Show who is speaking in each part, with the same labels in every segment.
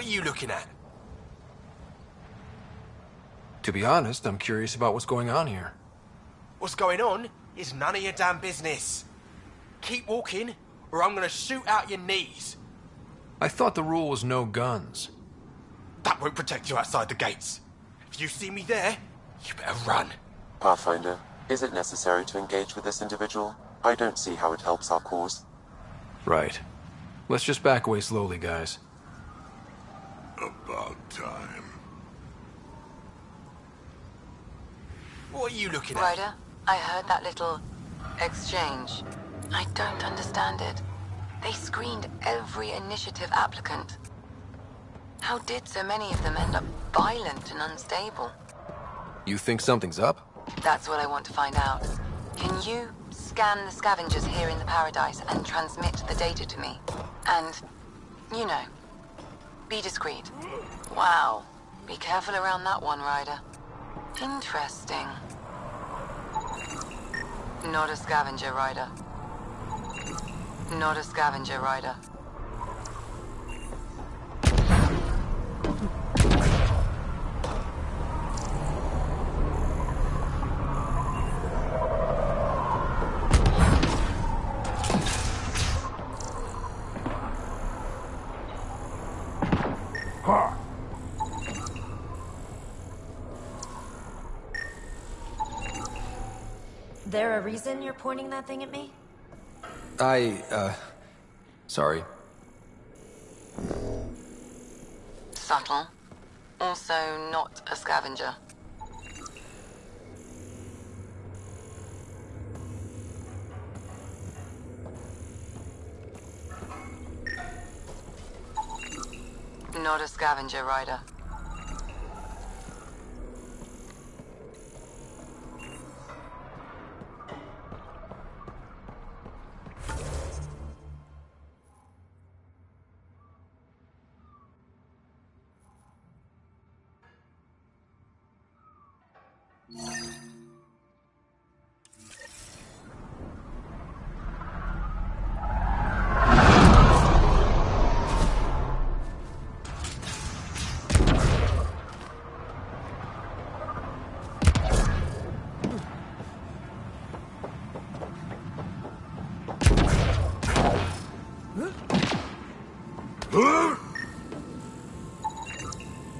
Speaker 1: are you looking at?
Speaker 2: To be honest, I'm curious about what's going on here.
Speaker 1: What's going on is none of your damn business. Keep walking, or I'm gonna shoot out your knees.
Speaker 2: I thought the rule was no guns.
Speaker 1: That won't protect you outside the gates. If you see me there, you better run.
Speaker 3: Pathfinder, is it necessary to engage with this individual? I don't see how it helps our cause.
Speaker 2: Right. Let's just back away slowly, guys.
Speaker 4: About time.
Speaker 1: What are you looking at?
Speaker 5: Ryder, I heard that little exchange. I don't understand it. They screened every initiative applicant. How did so many of them end up violent and unstable?
Speaker 2: You think something's up?
Speaker 5: That's what I want to find out. Can you scan the scavengers here in the Paradise and transmit the data to me? And, you know, be discreet. Wow. Be careful around that one, Ryder. Interesting. Not a scavenger, Ryder. Not a scavenger, Ryder.
Speaker 6: There a reason you're pointing that thing at me?
Speaker 2: Sorry.
Speaker 5: Subtle. Also not a scavenger. Not a scavenger, Ryder.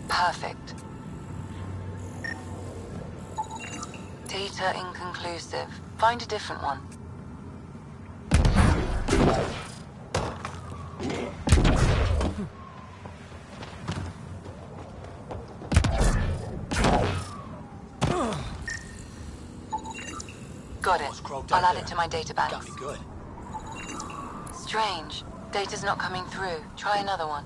Speaker 5: Perfect. Data inconclusive. Find a different one. Got it. I'll add it to my data banks.
Speaker 1: Got me good.
Speaker 5: Strange. Data's not coming through. Try another one.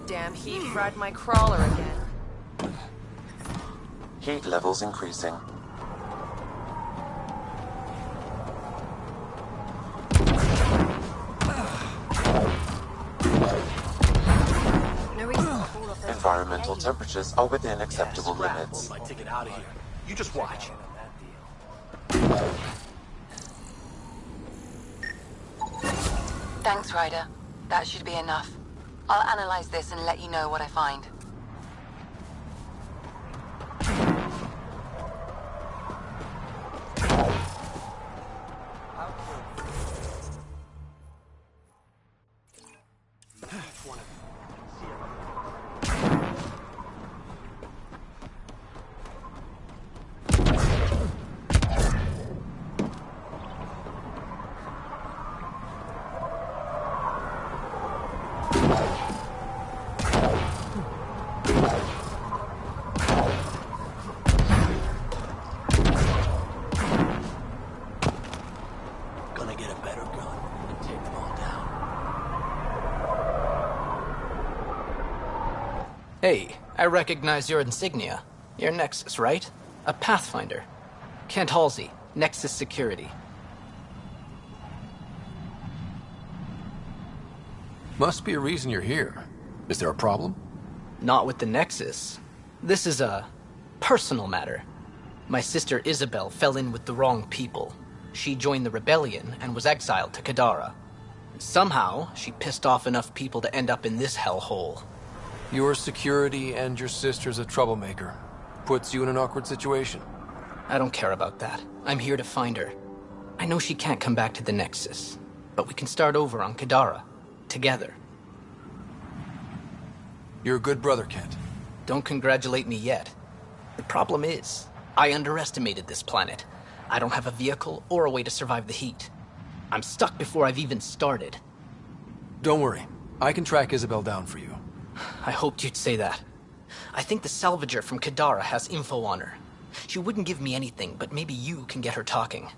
Speaker 7: Damn heat fried my crawler again.
Speaker 3: Heat levels increasing. Environmental temperatures are within acceptable limits.
Speaker 1: My ticket out of here. You just watch.
Speaker 5: Thanks, Ryder. That should be enough. I'll analyze this and let you know what I find.
Speaker 8: Hey, I recognize your insignia. Your Nexus, right? A Pathfinder. Kent Halsey, Nexus Security.
Speaker 2: Must be a reason you're here. Is there a problem?
Speaker 8: Not with the Nexus. This is a personal matter. My sister Isabel fell in with the wrong people. She joined the rebellion and was exiled to Kadara. Somehow, she pissed off enough people to end up in this hellhole.
Speaker 2: Your security and your sister's a troublemaker. Puts you in an awkward situation.
Speaker 8: I don't care about that. I'm here to find her. I know she can't come back to the Nexus, but we can start over on Kadara. Together.
Speaker 2: You're a good brother, Kent.
Speaker 8: Don't congratulate me yet. The problem is, I underestimated this planet. I don't have a vehicle or a way to survive the heat. I'm stuck before I've even started.
Speaker 2: Don't worry. I can track Isabel down for you.
Speaker 8: I hoped you'd say that. I think the salvager from Kadara has info on her. She wouldn't give me anything, but maybe you can get her talking.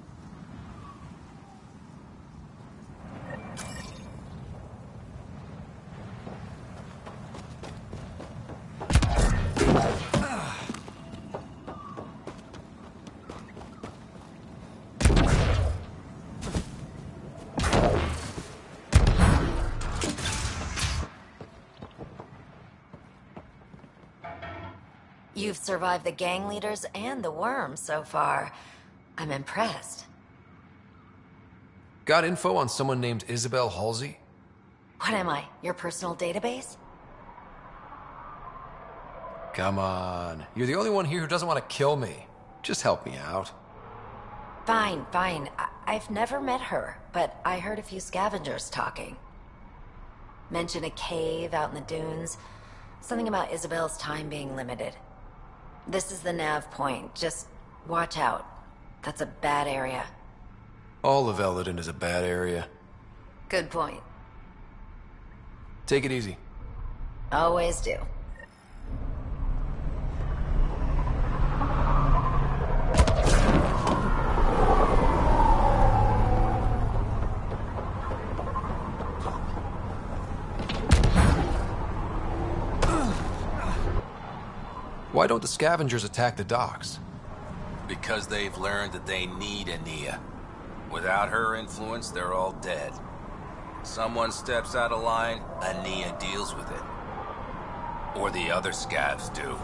Speaker 6: You've survived the gang leaders and the worm so far. I'm impressed.
Speaker 2: Got info on someone named Isabel Halsey?
Speaker 6: What am I, your personal database?
Speaker 2: Come on. You're the only one here who doesn't want to kill me. Just help me out.
Speaker 6: Fine, fine. I've never met her, but I heard a few scavengers talking. Mention a cave out in the dunes. Something about Isabel's time being limited. This is the nav point. Just watch out. That's a bad area.
Speaker 2: All of Eldon is a bad area.
Speaker 6: Good point.
Speaker 2: Take it easy.
Speaker 6: Always do.
Speaker 2: Why don't the scavengers attack the docks?
Speaker 4: Because they've learned that they need Ania. Without her influence, they're all dead. Someone steps out of line, Ania deals with it. Or the other scavs do.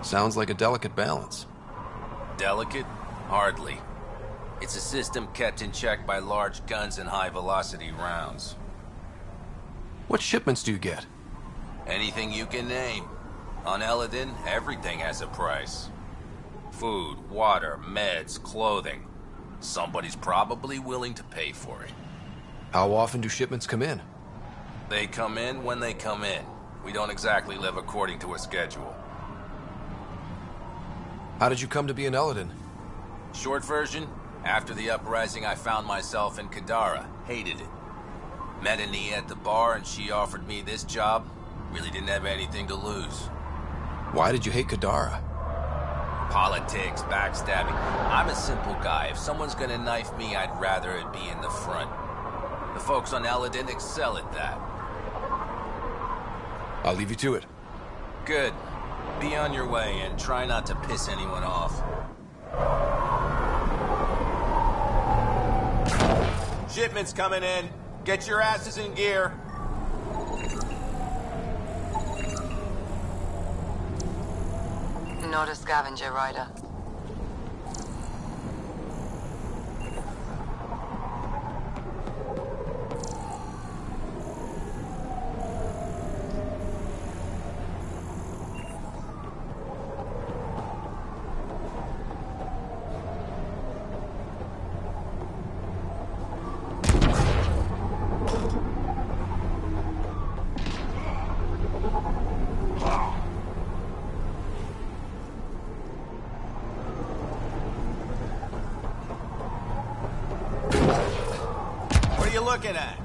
Speaker 2: Sounds like a delicate balance.
Speaker 4: Delicate? Hardly. It's a system kept in check by large guns and high-velocity rounds.
Speaker 2: What shipments do you get?
Speaker 4: Anything you can name. On Eldon, everything has a price. Food, water, meds, clothing. Somebody's probably willing to pay for it.
Speaker 2: How often do shipments come in?
Speaker 4: They come in when they come in. We don't exactly live according to a schedule.
Speaker 2: How did you come to be in Eldon?
Speaker 4: Short version, after the uprising I found myself in Kadara. Hated it. Met Ania at the bar and she offered me this job. Really didn't have anything to lose.
Speaker 2: Why did you hate Kadara?
Speaker 4: Politics, backstabbing. I'm a simple guy. If someone's gonna knife me, I'd rather it be in the front. The folks on Eldon excel at that.
Speaker 2: I'll leave you to it.
Speaker 4: Good. Be on your way and try not to piss anyone off. Shipments coming in. Get your asses in gear.
Speaker 5: Not a scavenger rider.
Speaker 4: What are you looking at?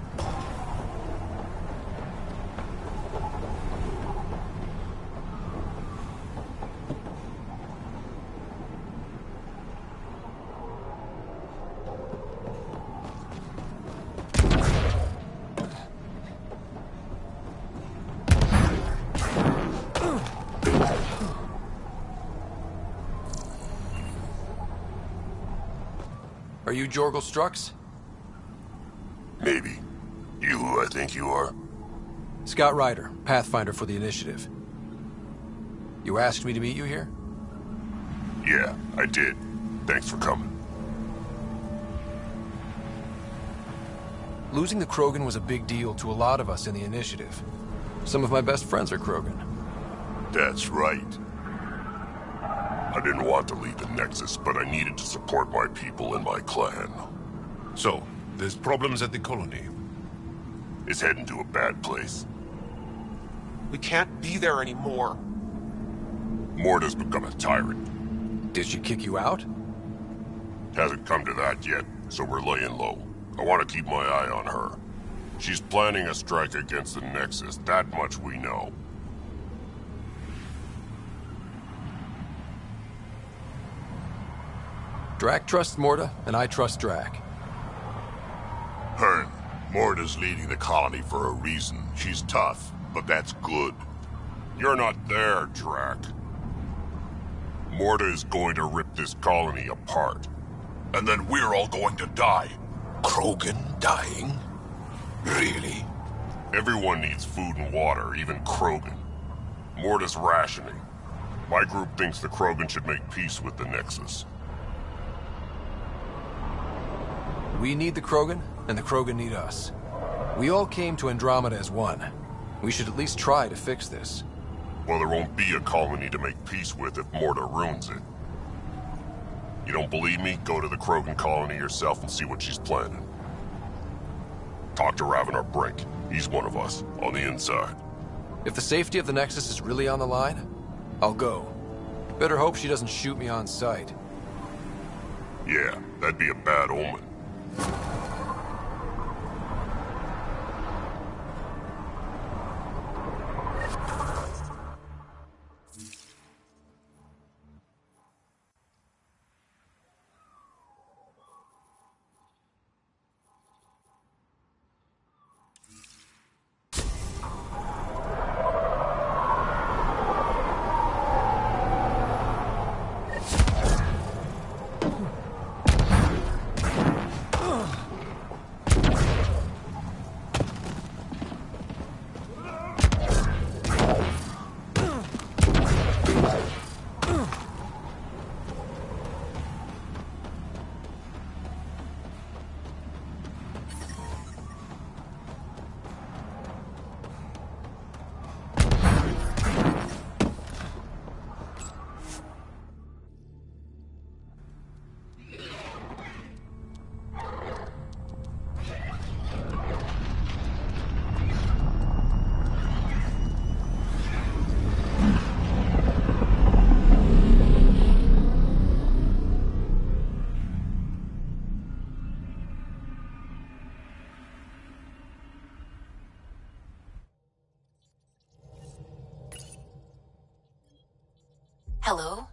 Speaker 2: Are you Jorgel Strux?
Speaker 9: Maybe. You who I think you are?
Speaker 2: Scout Ryder, Pathfinder for the Initiative. You asked me to meet you here?
Speaker 9: Yeah, I did. Thanks for coming.
Speaker 2: Losing the Krogan was a big deal to a lot of us in the Initiative. Some of my best friends are Krogan.
Speaker 9: That's right. I didn't want to leave the Nexus, but I needed to support my people and my clan.
Speaker 10: So, there's problems at the colony.
Speaker 9: It's heading to a bad place.
Speaker 1: We can't be there anymore.
Speaker 9: Morta's become a tyrant.
Speaker 2: Did she kick you out?
Speaker 9: Hasn't come to that yet, so we're laying low. I want to keep my eye on her. She's planning a strike against the Nexus, that much we know.
Speaker 2: Drac trusts Morta, and I trust Drac.
Speaker 9: Hearn, Morta's leading the colony for a reason. She's tough, but that's good. You're not there, Drac. Morta is going to rip this colony apart.
Speaker 10: And then we're all going to die. Krogan dying? Really?
Speaker 9: Everyone needs food and water, even Krogan. Morta's rationing. My group thinks the Krogan should make peace with the Nexus.
Speaker 2: We need the Krogan, and the Krogan need us. We all came to Andromeda as one. We should at least try to fix this.
Speaker 9: Well, there won't be a colony to make peace with if Morta ruins it. You don't believe me? Go to the Krogan colony yourself and see what she's planning. Talk to Ravenar Brink. He's one of us, on the inside.
Speaker 2: If the safety of the Nexus is really on the line, I'll go. Better hope she doesn't shoot me on sight.
Speaker 9: Yeah, that'd be a bad omen.
Speaker 6: Hello?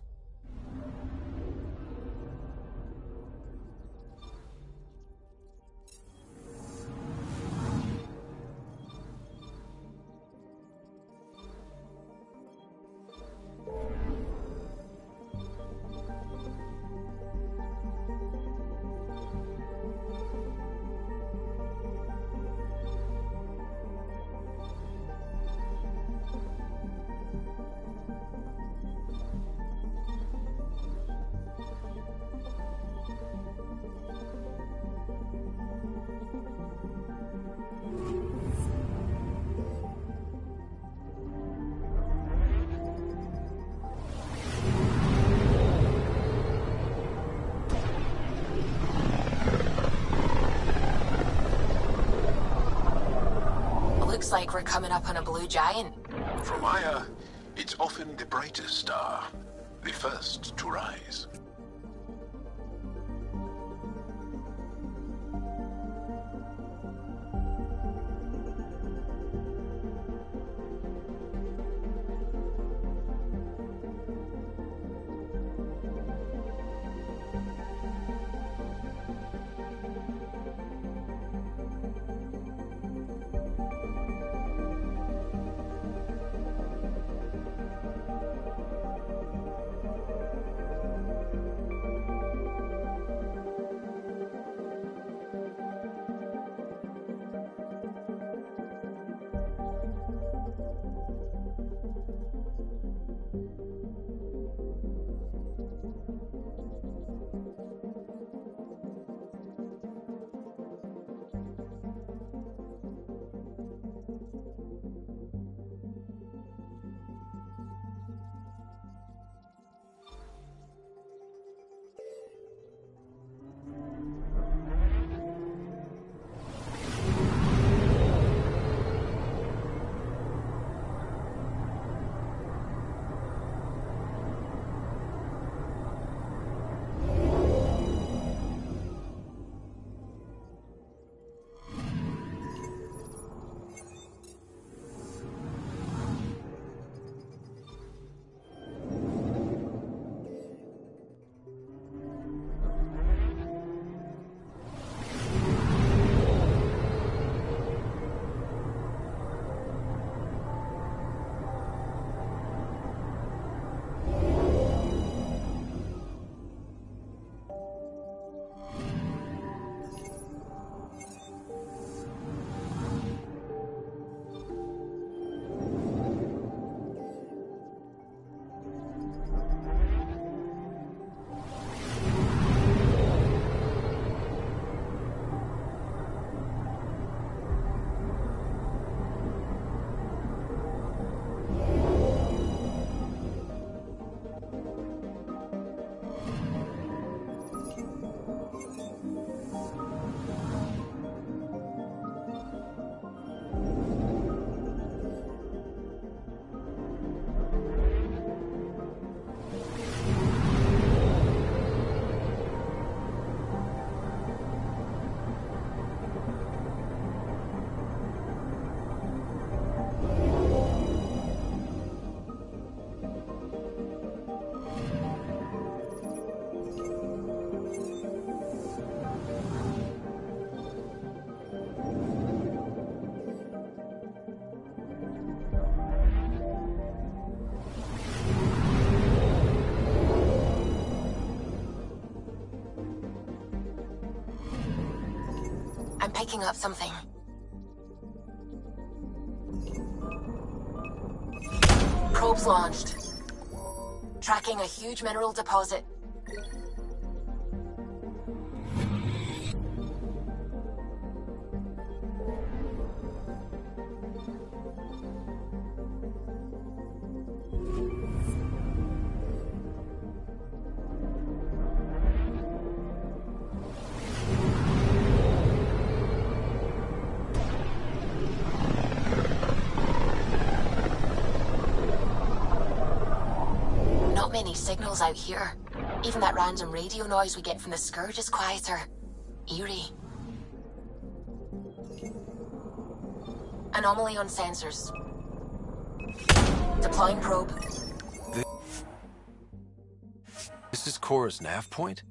Speaker 6: Looks like we're coming up on a blue giant.
Speaker 10: From Aya, it's often the brightest star, the first to rise.
Speaker 5: I'm picking up something. Probes launched. Tracking a huge mineral deposit. Not many signals out here. Even that random radio noise we get from the Scourge is quieter. Eerie. Anomaly on sensors. Deploying probe.
Speaker 2: This is Cora's nav point?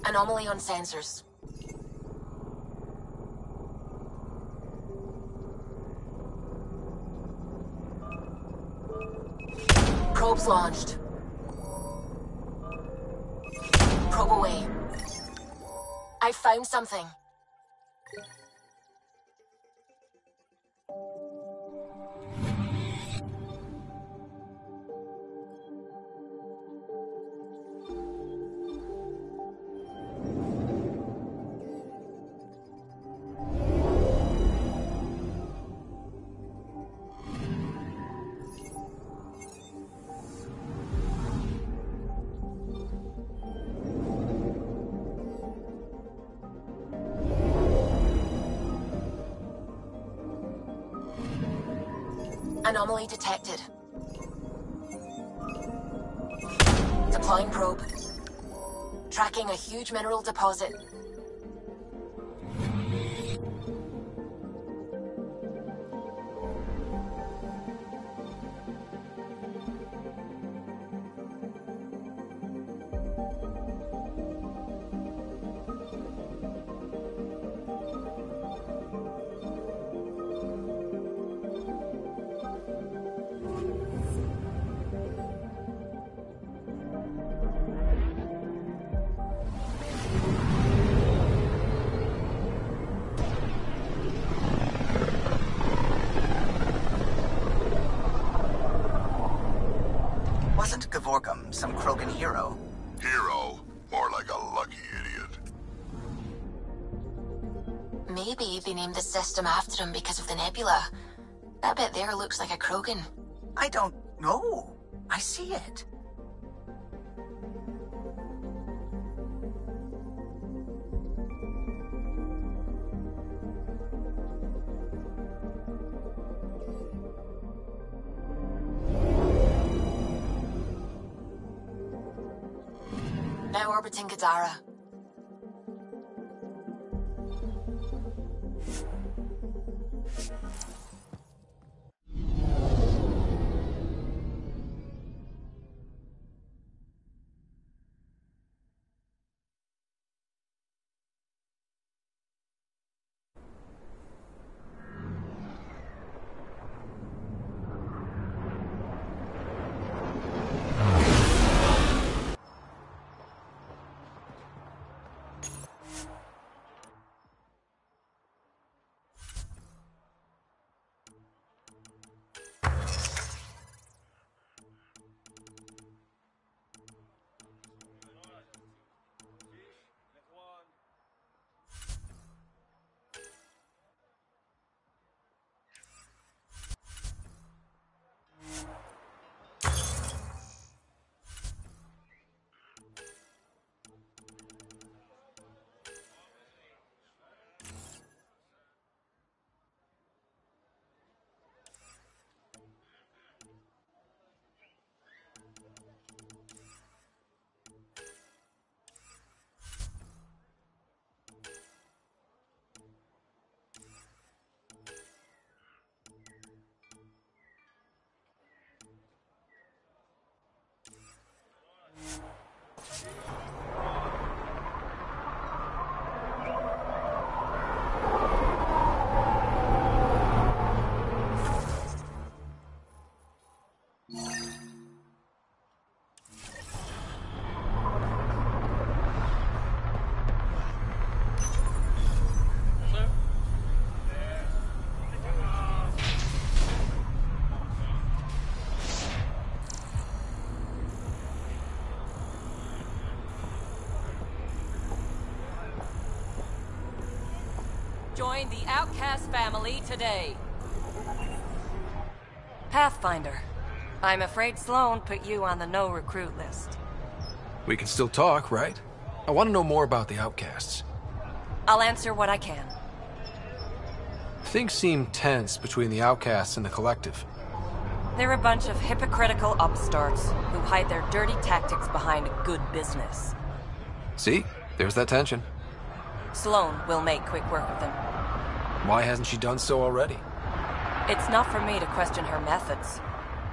Speaker 5: Anomaly on sensors. Probes launched. Probe away. I found something. Anomaly detected. Deploying probe. Tracking a huge mineral deposit.
Speaker 11: Isn't Gavorkum some Krogan hero?
Speaker 10: Hero? More like a lucky idiot.
Speaker 5: Maybe they named the system after him because of the nebula. That bit there looks like a Krogan.
Speaker 11: I don't know. I see it.
Speaker 5: Now orbiting Gadara.
Speaker 7: Join the Outcast family today. Pathfinder. I'm afraid Sloan put you on the no-recruit list.
Speaker 2: We can still talk, right? I want to know more about the outcasts.
Speaker 7: I'll answer what I can.
Speaker 2: Things seem tense between the outcasts and the collective.
Speaker 7: They're a bunch of hypocritical upstarts who hide their dirty tactics behind good business.
Speaker 2: See? There's that tension.
Speaker 7: Sloan will make quick work of them.
Speaker 2: Why hasn't she done so already?
Speaker 7: It's not for me to question her methods.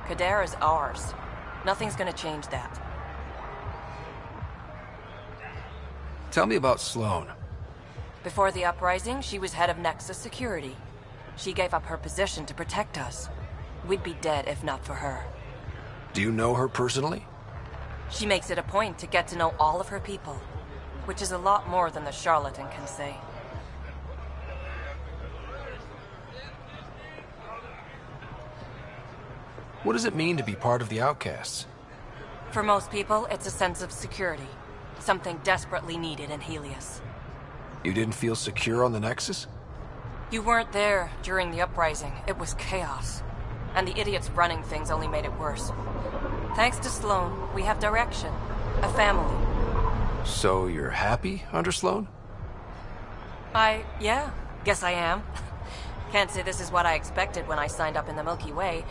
Speaker 7: Kadara's ours. Nothing's gonna change that.
Speaker 2: Tell me about Sloan.
Speaker 7: Before the uprising, she was head of Nexus Security. She gave up her position to protect us. We'd be dead if not for her.
Speaker 2: Do you know her personally?
Speaker 7: She makes it a point to get to know all of her people, which is a lot more than the charlatan can say.
Speaker 2: What does it mean to be part of the outcasts?
Speaker 7: For most people, it's a sense of security. Something desperately needed in Helios.
Speaker 2: You didn't feel secure on the Nexus?
Speaker 7: You weren't there during the uprising. It was chaos. And the idiots running things only made it worse. Thanks to Sloan, we have direction. A family.
Speaker 2: So you're happy under Sloan?
Speaker 7: Yeah, guess I am. Can't say this is what I expected when I signed up in the Milky Way.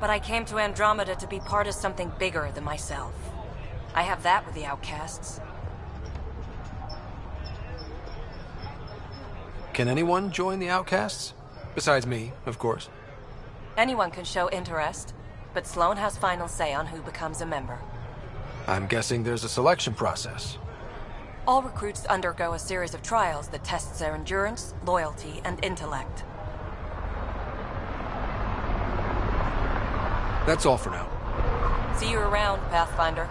Speaker 7: But I came to Andromeda to be part of something bigger than myself. I have that with the outcasts.
Speaker 2: Can anyone join the outcasts? Besides me, of course.
Speaker 7: Anyone can show interest, but Sloan has final say on who becomes a member.
Speaker 2: I'm guessing there's a selection process.
Speaker 7: All recruits undergo a series of trials that tests their endurance, loyalty, and intellect.
Speaker 2: That's all for now.
Speaker 7: See you around, Pathfinder.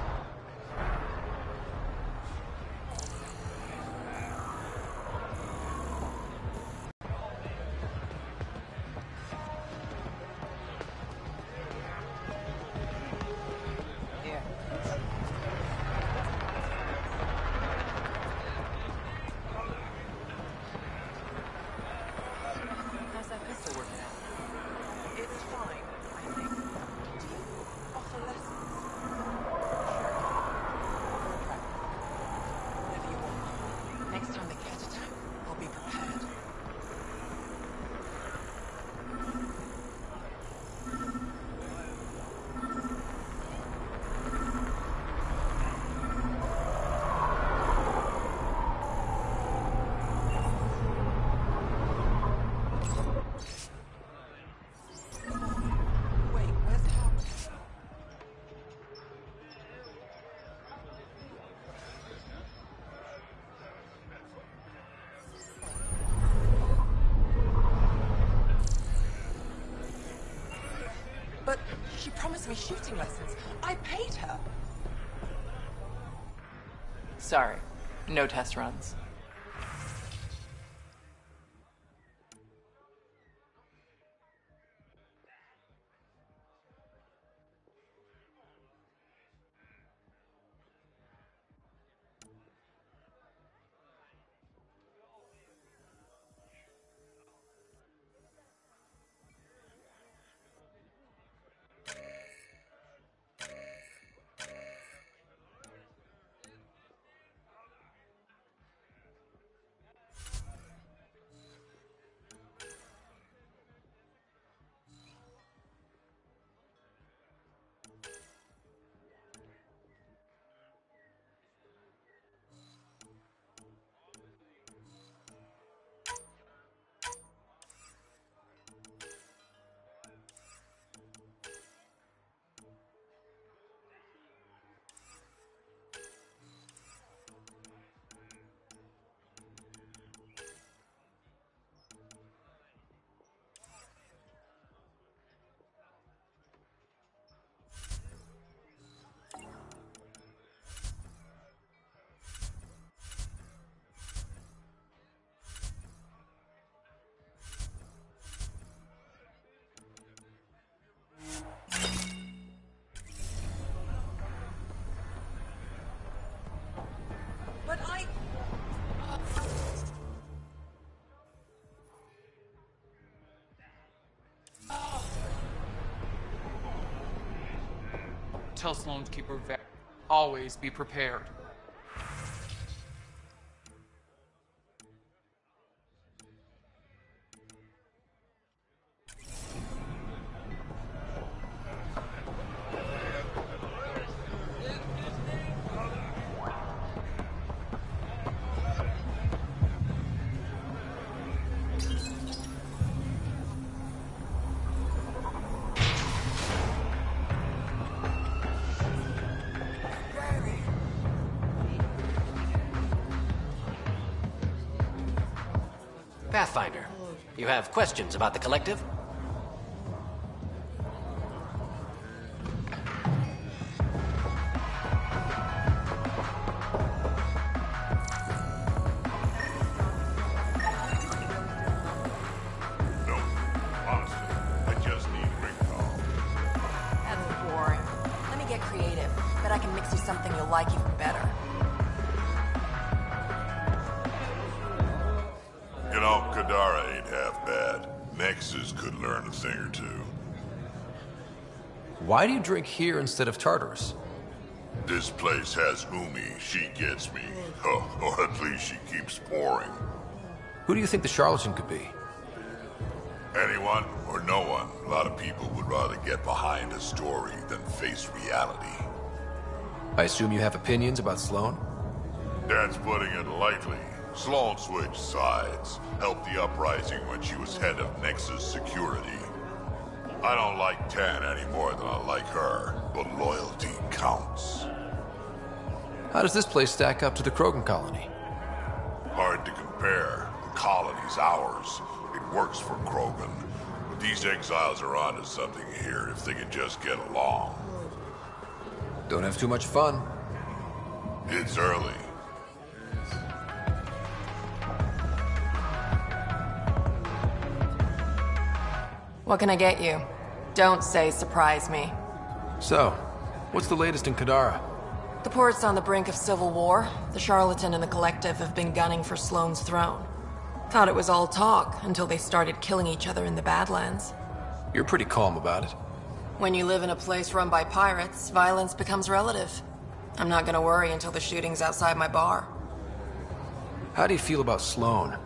Speaker 12: me shooting lessons. I paid her.
Speaker 13: Sorry, no test runs.
Speaker 12: But I...
Speaker 13: Tell Sloan to keep her always be prepared.
Speaker 14: Pathfinder, you have questions about the Collective?
Speaker 10: No. Honestly, I just need ring call.
Speaker 7: That's boring. Let me get creative. Bet I can mix you something you'll like even better.
Speaker 10: You know, Kadara ain't half bad. Nexus could learn a thing or two.
Speaker 2: Why do you drink here instead of Tartarus?
Speaker 10: This place has Umi. She gets me. Or at least she keeps pouring.
Speaker 2: Who do you think the charlatan could be?
Speaker 10: Anyone or no one. A lot of people would rather get behind a story than face reality.
Speaker 2: I assume you have opinions about Sloan?
Speaker 10: That's putting it lightly. Sloan switched sides, helped the uprising when she was head of Nexus security. I don't like Tan any more than I like her, but loyalty counts.
Speaker 2: How does this place stack up to the Krogan colony?
Speaker 10: Hard to compare. The colony's ours. It works for Krogan. But these exiles are onto something here if they can just get along.
Speaker 2: Don't have too much fun.
Speaker 10: It's early.
Speaker 7: What can I get you? Don't say surprise me.
Speaker 2: So, what's the latest in Kadara?
Speaker 7: The port's on the brink of civil war. The Charlatan and the Collective have been gunning for Sloane's throne. Thought it was all talk until they started killing each other in the Badlands.
Speaker 2: You're pretty calm about it.
Speaker 7: When you live in a place run by pirates, violence becomes relative. I'm not gonna worry until the shooting's outside my bar.
Speaker 2: How do you feel about Sloan?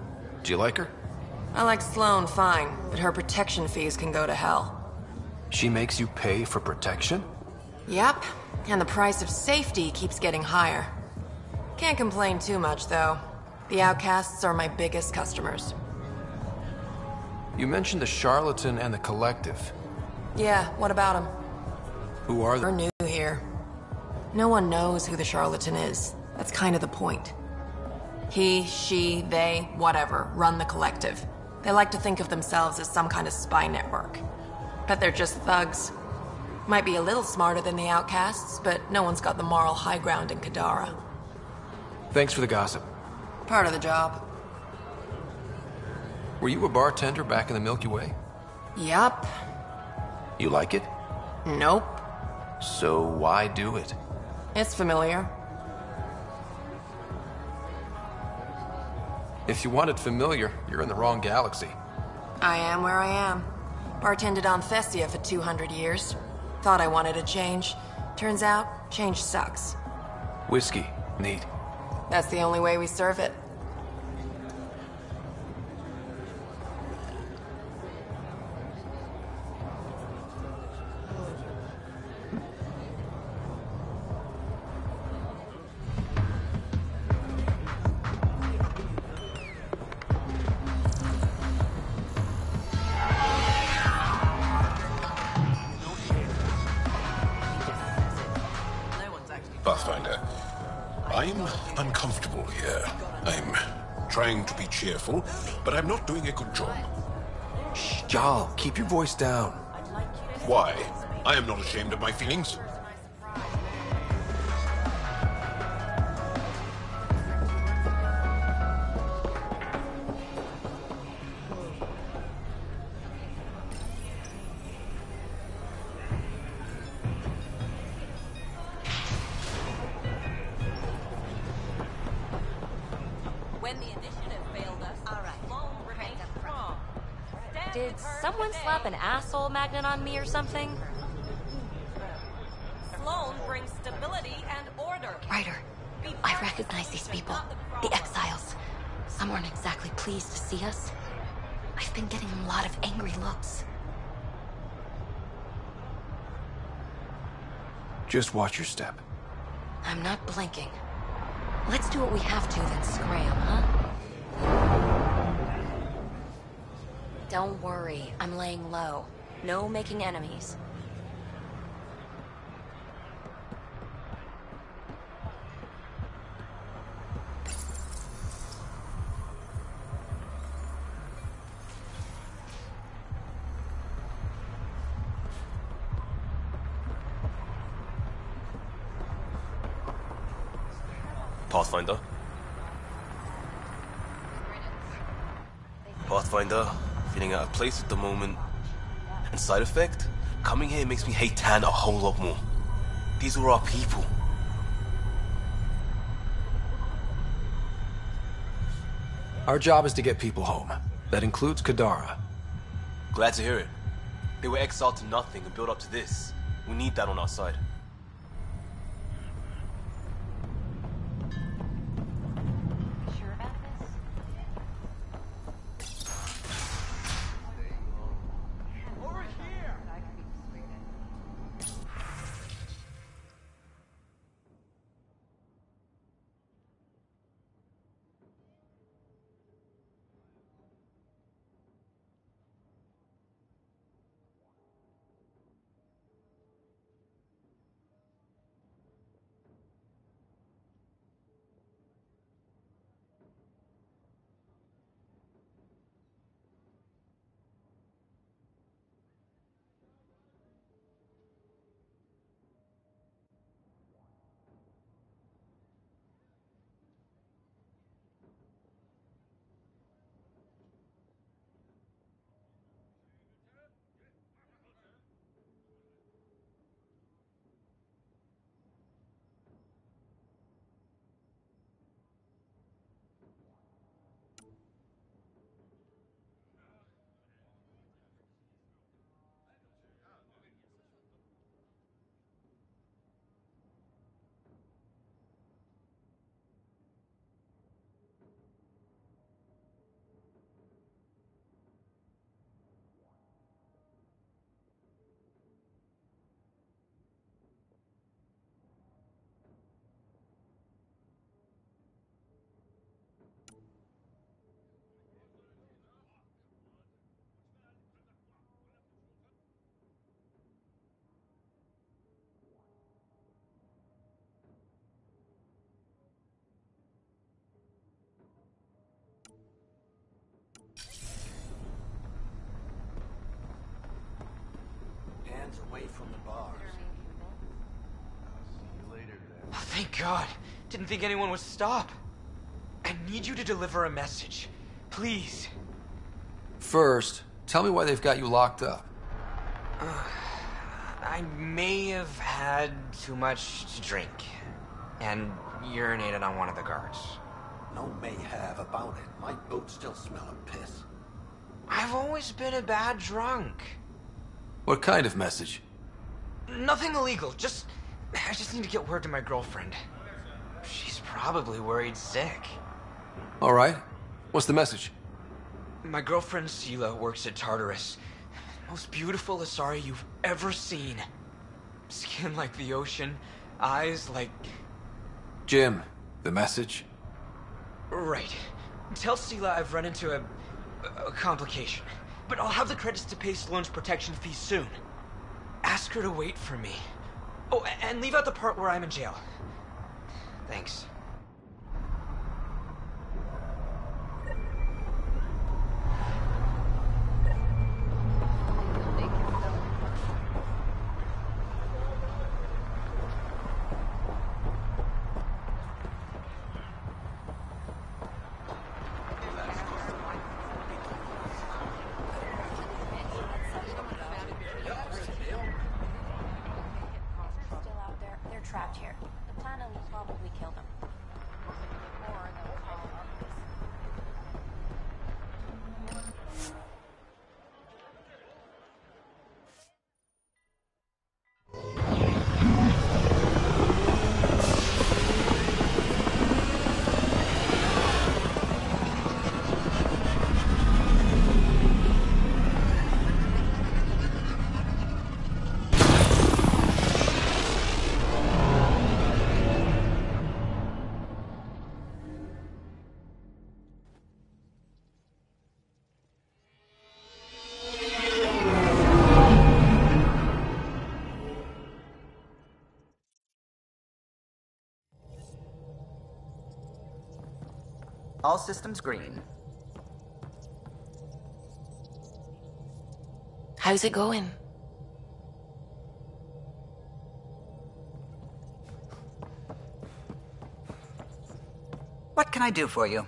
Speaker 2: Do you like her?
Speaker 7: I like Sloane fine, but her protection fees can go to hell.
Speaker 2: She makes you pay for protection?
Speaker 7: Yep, and the price of safety keeps getting higher. Can't complain too much, though. The outcasts are my biggest customers.
Speaker 2: You mentioned the Charlatan and the Collective.
Speaker 7: Yeah, what about them?
Speaker 2: Who are they?
Speaker 7: We're new here. No one knows who the Charlatan is. That's kind of the point. He, she, they, whatever, run the Collective. They like to think of themselves as some kind of spy network. But they're just thugs.
Speaker 15: Might be a little smarter than the outcasts, but no one's got the moral high ground in Kadara.
Speaker 2: Thanks for the gossip.
Speaker 15: Part of the job.
Speaker 2: Were you a bartender back in the Milky Way?
Speaker 15: Yup.
Speaker 2: You like it?
Speaker 15: Nope.
Speaker 2: So why do it?
Speaker 15: It's familiar.
Speaker 2: If you want it familiar, you're in the wrong galaxy.
Speaker 15: I am where I am. Bartended on Thessia for 200 years. Thought I wanted a change. Turns out, change sucks.
Speaker 2: Whiskey. Neat.
Speaker 15: That's the only way we serve it.
Speaker 16: Pathfinder, I'm uncomfortable here. I'm trying to be cheerful, but I'm not doing a good job.
Speaker 2: Shh, Jarl, keep your voice down.
Speaker 16: Why? I am not ashamed of my feelings.
Speaker 7: Did someone slap an asshole magnet on me or something?
Speaker 12: Sloan brings stability and order.
Speaker 6: Ryder, I recognize these people. The exiles. Some aren't exactly pleased to see us. I've been getting a lot of angry looks.
Speaker 2: Just watch your step.
Speaker 6: I'm not blinking. Let's do what we have to, then scram, huh? Don't worry, I'm laying low. No making enemies.
Speaker 17: Pathfinder? Pathfinder? Feeling out of place at the moment. And side effect? Coming here makes me hate Tan a whole lot more. These were our people.
Speaker 2: Our job is to get people home. That includes Kadara.
Speaker 17: Glad to hear it. They were exiled to nothing and built up to this. We need that on our side.
Speaker 18: away from the bars.
Speaker 19: Oh, thank God. Didn't think anyone would stop. I need you to deliver a message. Please.
Speaker 2: First, tell me why they've got you locked up.
Speaker 19: I may have had too much to drink. And urinated on one of the guards.
Speaker 18: No may have about it. My boot's still smelling piss.
Speaker 19: I've always been a bad drunk.
Speaker 2: What kind of message?
Speaker 19: Nothing illegal, I just need to get word to my girlfriend. She's probably worried sick.
Speaker 2: All right. What's the message?
Speaker 19: My girlfriend Sela works at Tartarus. Most beautiful Asari you've ever seen. Skin like the ocean, eyes like...
Speaker 2: Jim, the message?
Speaker 19: Right. Tell Sela I've run into a complication. But I'll have the credits to pay Sloane's protection fee soon. Ask her to wait for me. Oh, and leave out the part where I'm in jail. Thanks.
Speaker 20: Trapped here. The planet will probably kill them. Or they'll call
Speaker 11: All systems green.
Speaker 5: How's it going?
Speaker 11: What can I do for you?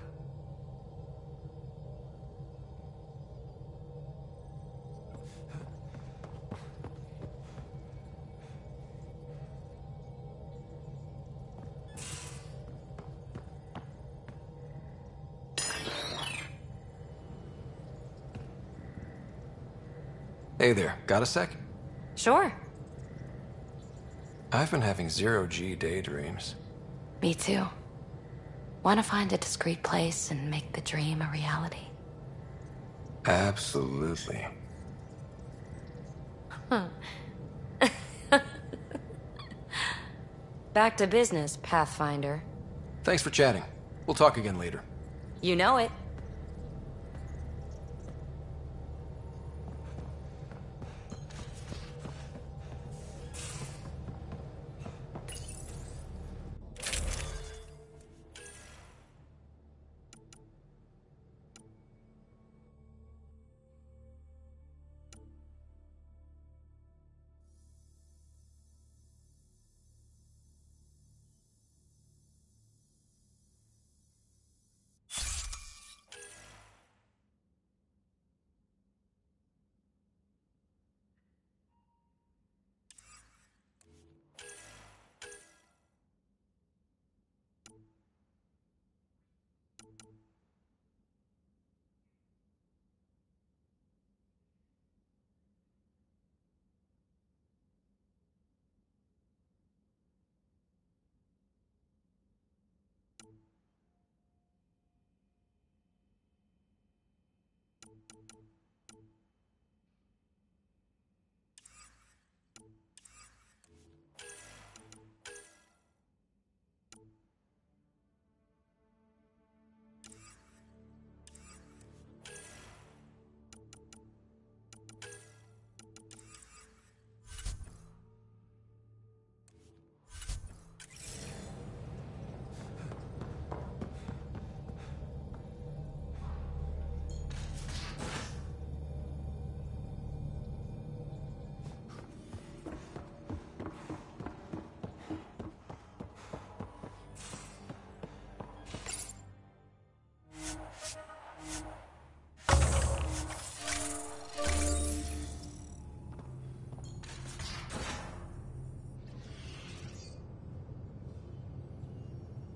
Speaker 2: Hey there, got a sec?
Speaker 6: Sure.
Speaker 2: I've been having zero-G daydreams.
Speaker 5: Me too. Want to find a discreet place and make the dream a reality.
Speaker 2: Absolutely.
Speaker 6: Huh. Back to business, Pathfinder.
Speaker 2: Thanks for chatting. We'll talk again later.
Speaker 6: You know it.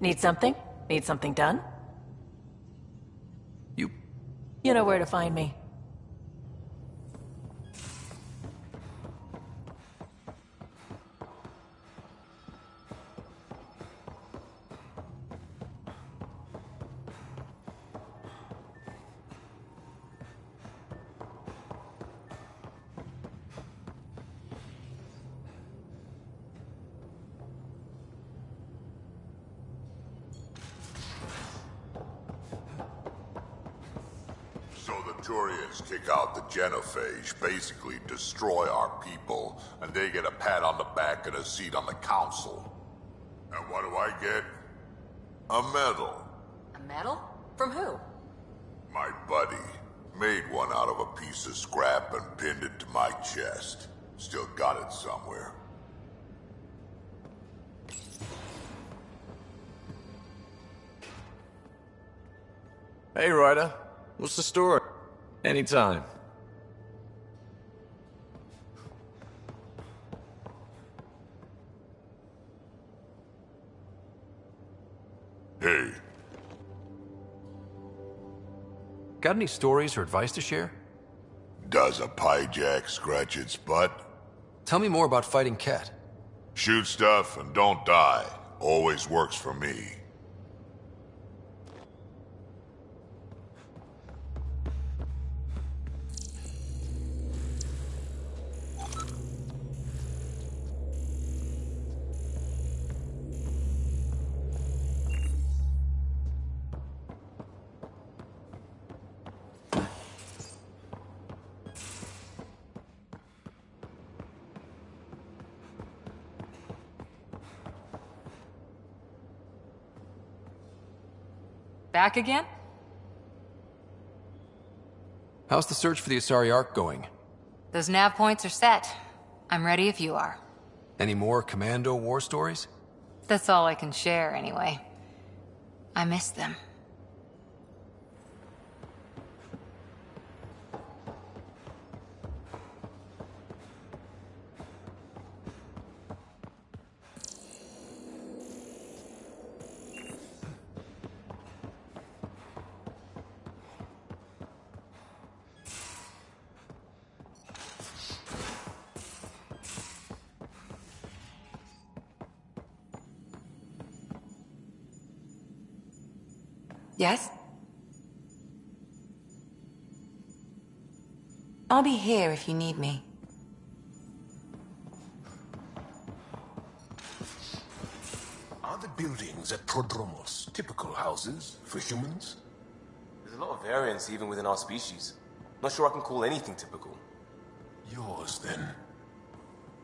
Speaker 21: Need something? Need something done? You know where to find me.
Speaker 10: So the Turians kick out the Genophage, basically destroy our people, and they get a pat on the back and a seat on the council. And what do I get? A medal.
Speaker 21: A medal? From who?
Speaker 10: My buddy made one out of a piece of scrap and pinned it to my chest. Still got it somewhere.
Speaker 2: Hey, Ryder. What's the story? Anytime.
Speaker 10: Hey.
Speaker 2: Got any stories or advice to share?
Speaker 10: Does a pyjak scratch its butt?
Speaker 2: Tell me more about fighting Ket.
Speaker 10: Shoot stuff and don't die. Always works for me.
Speaker 7: Back again?
Speaker 2: How's the search for the Asari Ark going?
Speaker 22: Those nav points are set. I'm ready if you are.
Speaker 2: Any more commando war stories?
Speaker 22: That's all I can share, anyway. I miss them.
Speaker 5: Yes? I'll be here if you need me.
Speaker 16: Are the buildings at Prodromos typical houses for humans?
Speaker 17: There's a lot of variance even within our species. Not sure I can call anything typical.
Speaker 16: Yours, then.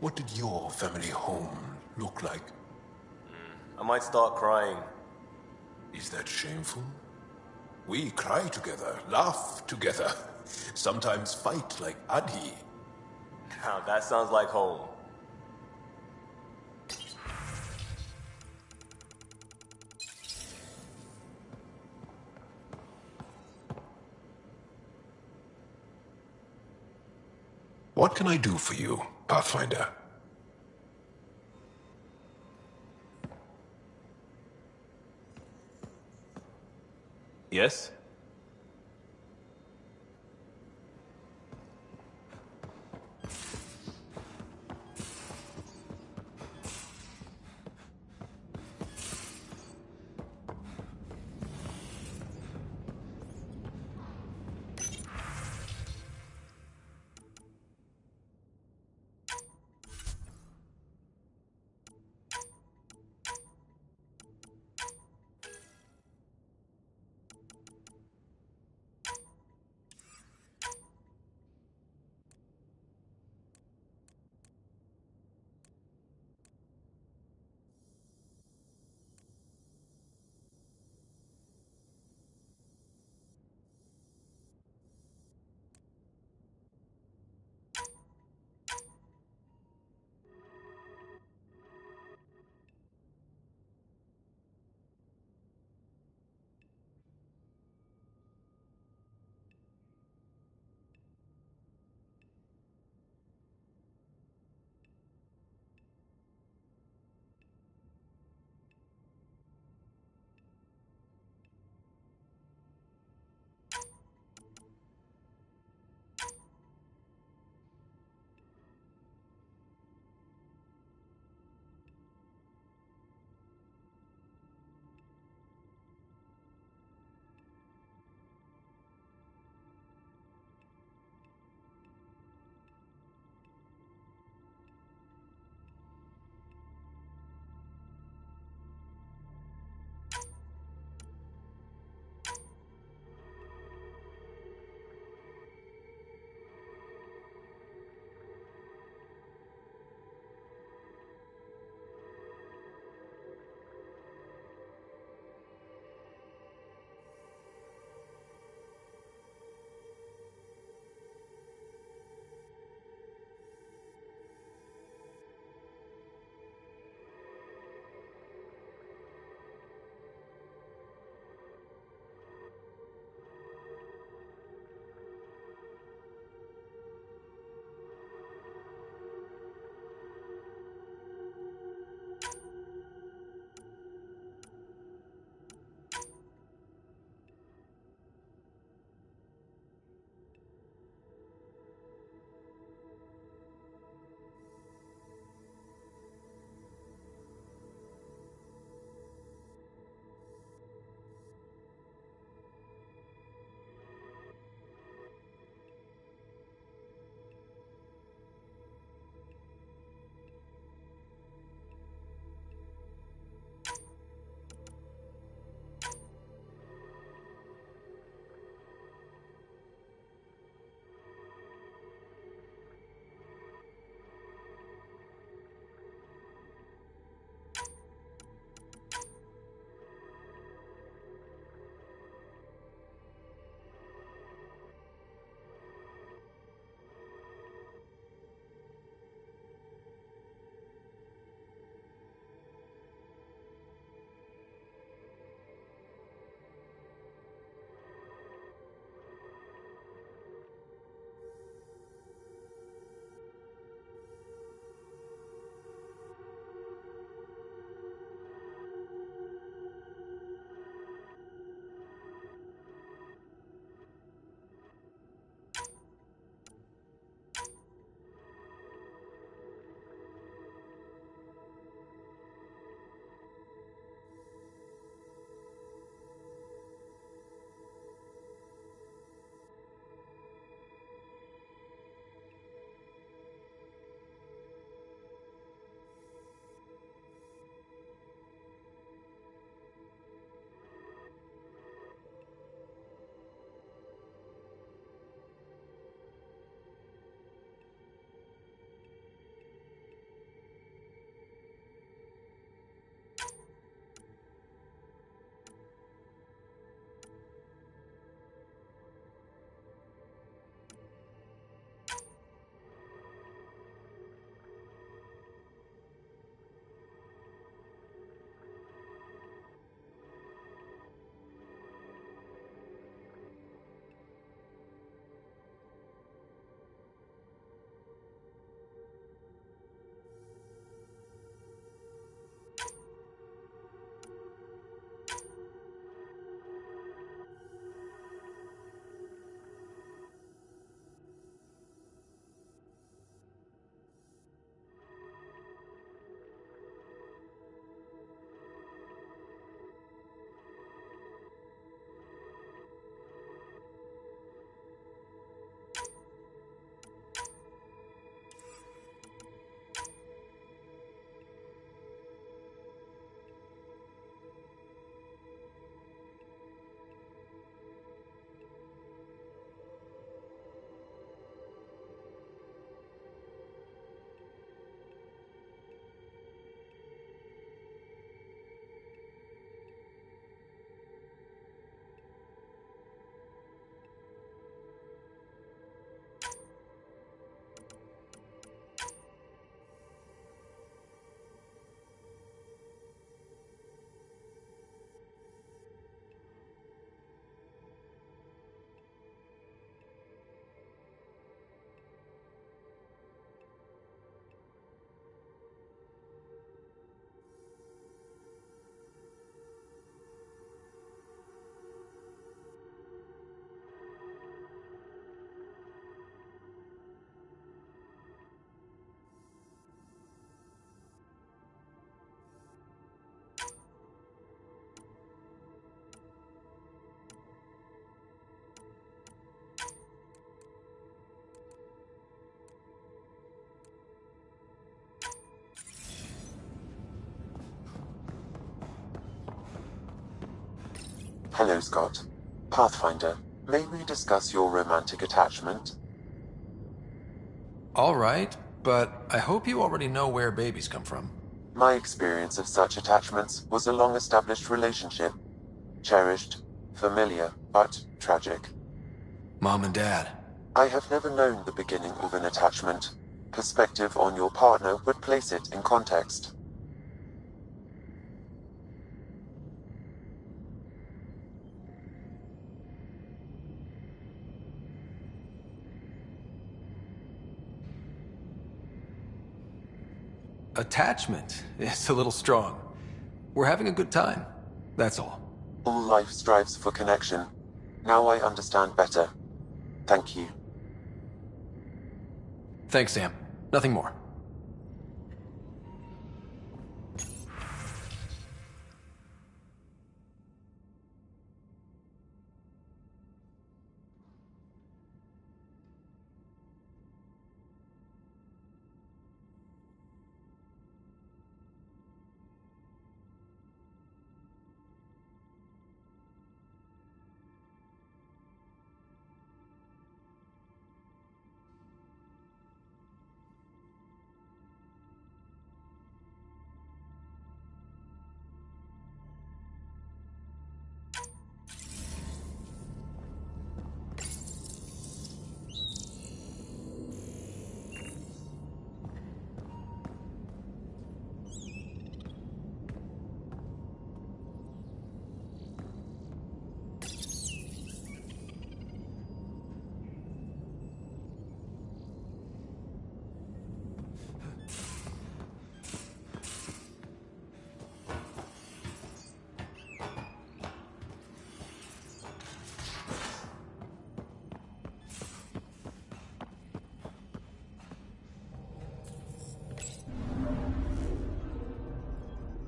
Speaker 16: What did your family home look like?
Speaker 17: I might start crying.
Speaker 16: Is that shameful? We cry together, laugh together, sometimes fight like Adi.
Speaker 17: Now that sounds like home.
Speaker 16: What can I do for you, Pathfinder?
Speaker 17: Yes?
Speaker 3: Hello, Scott. Pathfinder, may we discuss your romantic attachment?
Speaker 2: All right, but I hope you already know where babies come from.
Speaker 3: My experience of such attachments was a long-established relationship. Cherished, familiar, but tragic.
Speaker 2: Mom and Dad.
Speaker 3: I have never known the beginning of an attachment. Perspective on your partner would place it in context.
Speaker 2: Attachment is a little strong. We're having a good time, that's all.
Speaker 3: All life strives for connection. Now I understand better. Thank you.
Speaker 2: Thanks, Sam. Nothing more.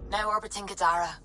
Speaker 5: No orbiting Gadara.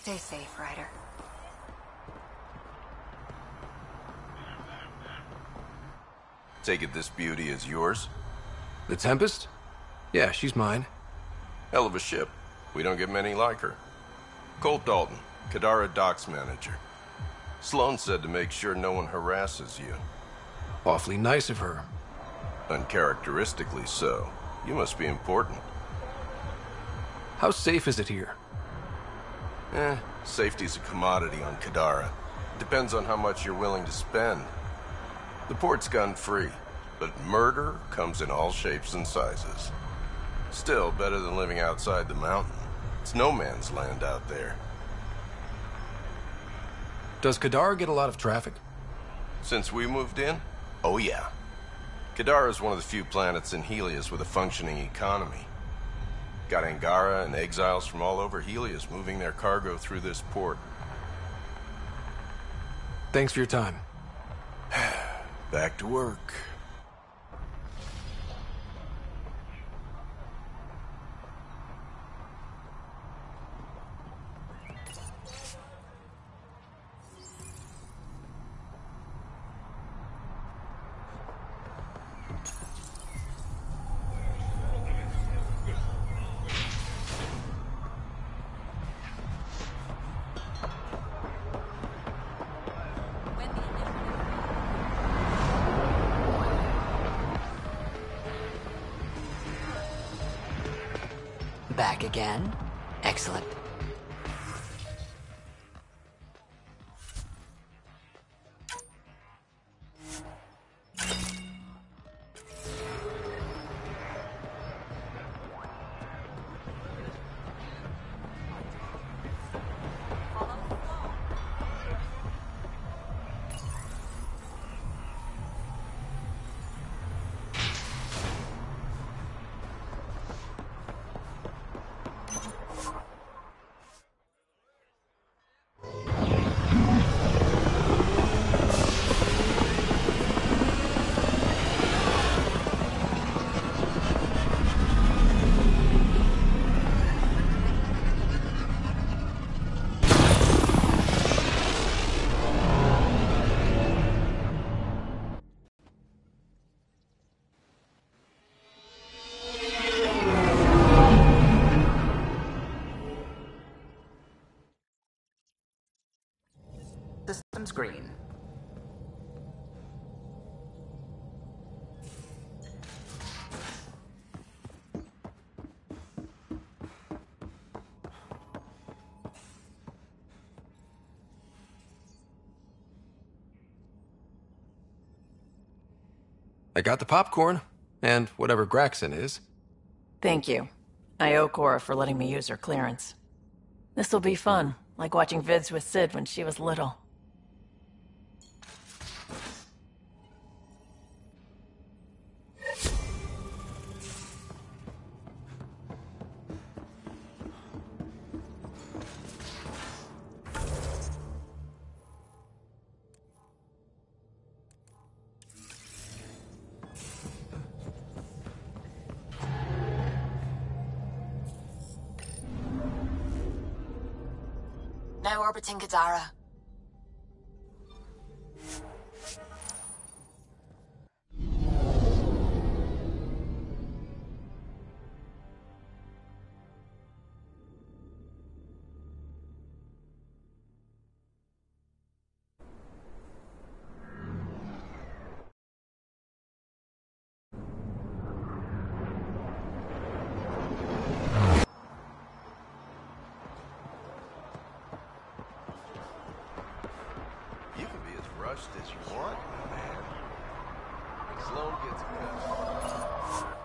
Speaker 6: Stay safe, Ryder.
Speaker 4: Take it this beauty is yours?
Speaker 2: The Tempest? Yeah, she's mine.
Speaker 4: Hell of a ship. We don't get many like her. Colt Dalton, Kadara Docks Manager. Sloan said to make sure no one harasses you.
Speaker 2: Awfully nice of her.
Speaker 4: Uncharacteristically so. You must be important.
Speaker 2: How safe is it here?
Speaker 4: Safety's a commodity on Kadara. Depends on how much you're willing to spend. The port's gun-free, but murder comes in all shapes and sizes. Still, better than living outside the mountain. It's no man's land out there.
Speaker 2: Does Kadara get a lot of traffic?
Speaker 4: Since we moved in? Oh yeah. Kadara is one of the few planets in Helios with a functioning economy. Got Angara and exiles from all over Helios moving their cargo through this port.
Speaker 2: Thanks for your time.
Speaker 4: Back to work.
Speaker 22: Back again? Excellent.
Speaker 11: Systems green.
Speaker 2: I got the popcorn, and whatever Graxon is.
Speaker 21: Thank you. I owe Cora for letting me use her clearance. This'll be fun, like watching vids with Sid when she was little.
Speaker 5: Now orbiting Kadara.
Speaker 4: You can be as rushed as you want, my man. Sloan gets cut.